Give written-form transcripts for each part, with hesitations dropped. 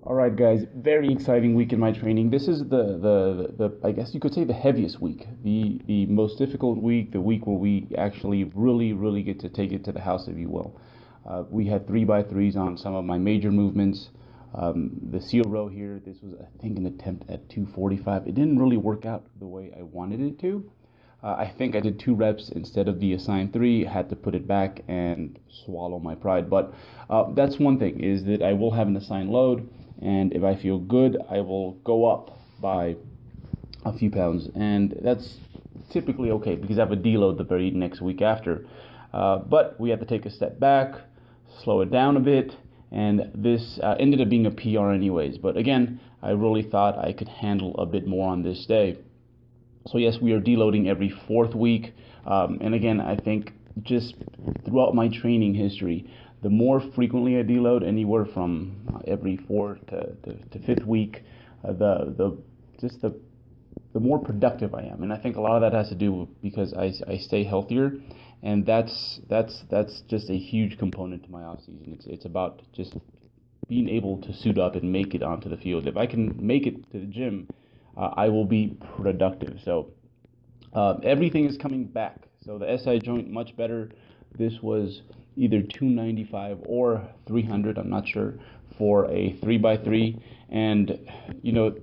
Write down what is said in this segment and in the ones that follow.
All right, guys, very exciting week in my training. This is the I guess you could say the heaviest week, the most difficult week, the week where we actually really get to take it to the house, if you will. We had 3x3s on some of my major movements. The seal row here, this was, I think, an attempt at 245. It didn't really work out the way I wanted it to. I think I did 2 reps instead of the assigned 3. I had to put it back and swallow my pride. But that's one thing, is that I will have an assigned load. And if I feel good, I will go up by a few pounds. And that's typically okay because I have a deload the very next week after. But we have to take a step back, slow it down a bit. And this ended up being a PR anyways. But again, I really thought I could handle a bit more on this day. So yes, we are deloading every 4th week. And again, I think just throughout my training history, the more frequently I deload, anywhere from every 4th to 5th week, the more productive I am. And I think a lot of that has to do because I stay healthier, and that's just a huge component to my off season. It's about just being able to suit up and make it onto the field. If I can make it to the gym, I will be productive. So everything is coming back. So the SI joint much better. This was either 295 or 300, I'm not sure, for a 3x3. And, you know,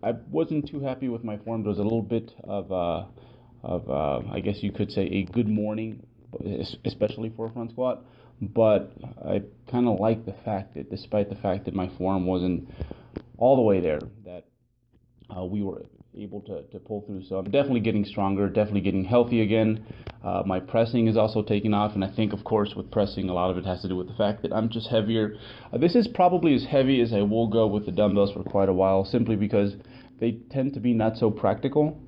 I wasn't too happy with my form. There was a little bit of I guess you could say, a good morning, especially for a front squat. But I kind of like the fact that despite the fact that my form wasn't all the way there, that we were able to pull through. So I'm definitely getting stronger, definitely getting healthy again. My pressing is also taking off, and I think, of course, with pressing, a lot of it has to do with the fact that I'm just heavier. This is probably as heavy as I will go with the dumbbells for quite a while, simply because they tend to be not so practical.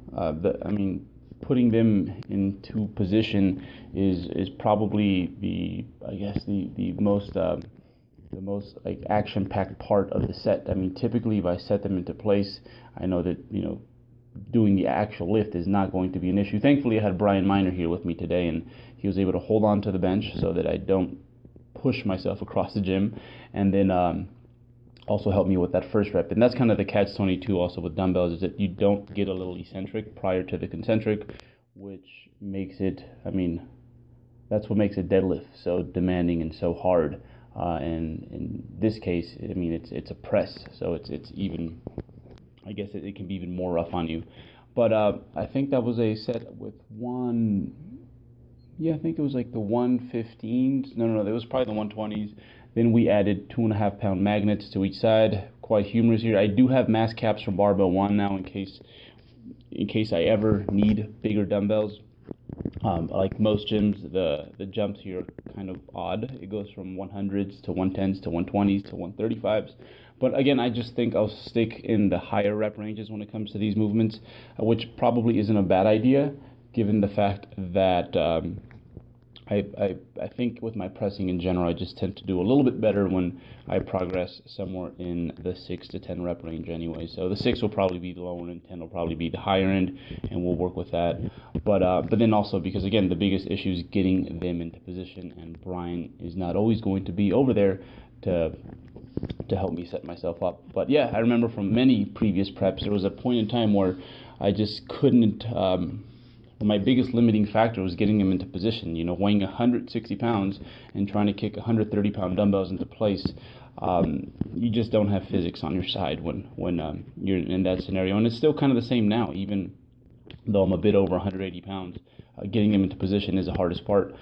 Putting them into position is probably the most like action-packed part of the set. I mean, typically if I set them into place, I know that, you know, doing the actual lift is not going to be an issue. Thankfully, I had Brian Miner here with me today, and he was able to hold on to the bench so that I don't push myself across the gym, and then also help me with that first rep. And that's kind of the catch-22 also with dumbbells, is that you don't get a little eccentric prior to the concentric, which makes it, that's what makes a deadlift so demanding and so hard. And in this case, it's a press, so it's even, I guess it can be even more rough on you. But I think that was a set with I think it was like the 115s. No, it was probably the 120s. Then we added 2.5 pound magnets to each side. Quite humorous here. I do have mass caps from barbell 1 now in case I ever need bigger dumbbells. Like most gyms, the jumps here are kind of odd. It goes from 100s to 110s to 120s to 135s. But again, I just think I'll stick in the higher rep ranges when it comes to these movements, which probably isn't a bad idea, given the fact that I think with my pressing in general, I just tend to do a little bit better when I progress somewhere in the 6 to 10 rep range anyway. So the 6 will probably be the lower end, 10 will probably be the higher end, and we'll work with that. But then also because, again, the biggest issue is getting them into position, and Brian is not always going to be over there to help me set myself up. But yeah, I remember from many previous preps, there was a point in time where I just couldn't, my biggest limiting factor was getting them into position. You know, weighing 160 pounds and trying to kick 130 pound dumbbells into place, you just don't have physics on your side when you're in that scenario. And it's still kind of the same now, even though I'm a bit over 180 pounds. Getting them into position is the hardest part.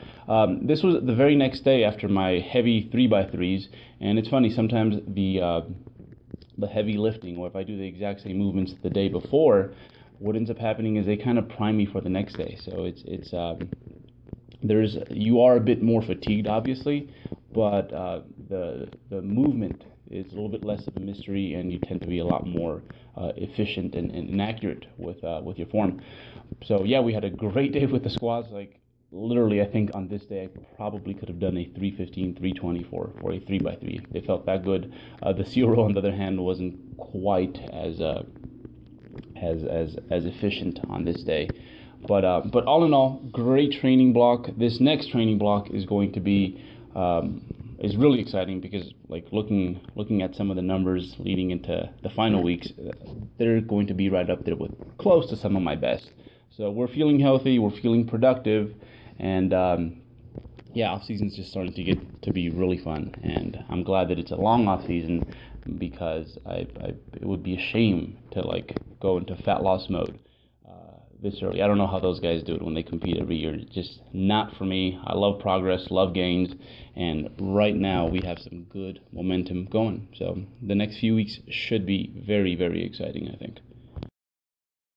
This was the very next day after my heavy 3x3s, and it's funny, sometimes the heavy lifting, or if I do the exact same movements the day before, what ends up happening is they kind of prime me for the next day. So you are a bit more fatigued, obviously, but the movement is a little bit less of a mystery, and you tend to be a lot more efficient and accurate with your form. So yeah, we had a great day with the squats. Like literally, I think on this day I probably could have done a 315, 320 for a 3x3. They felt that good. The seal row, on the other hand, wasn't quite as efficient on this day. But all in all, great training block. This next training block is going to be is really exciting because like looking at some of the numbers leading into the final weeks, they're going to be right up there with close to some of my best. So we're feeling healthy, we're feeling productive, and yeah, off season's just starting to get to be really fun, and I'm glad that it's a long off season because it would be a shame to like go into fat loss mode this early. I don't know how those guys do it when they compete every year. It's just not for me. I love progress, love gains, and right now we have some good momentum going. So the next few weeks should be very, very exciting, I think.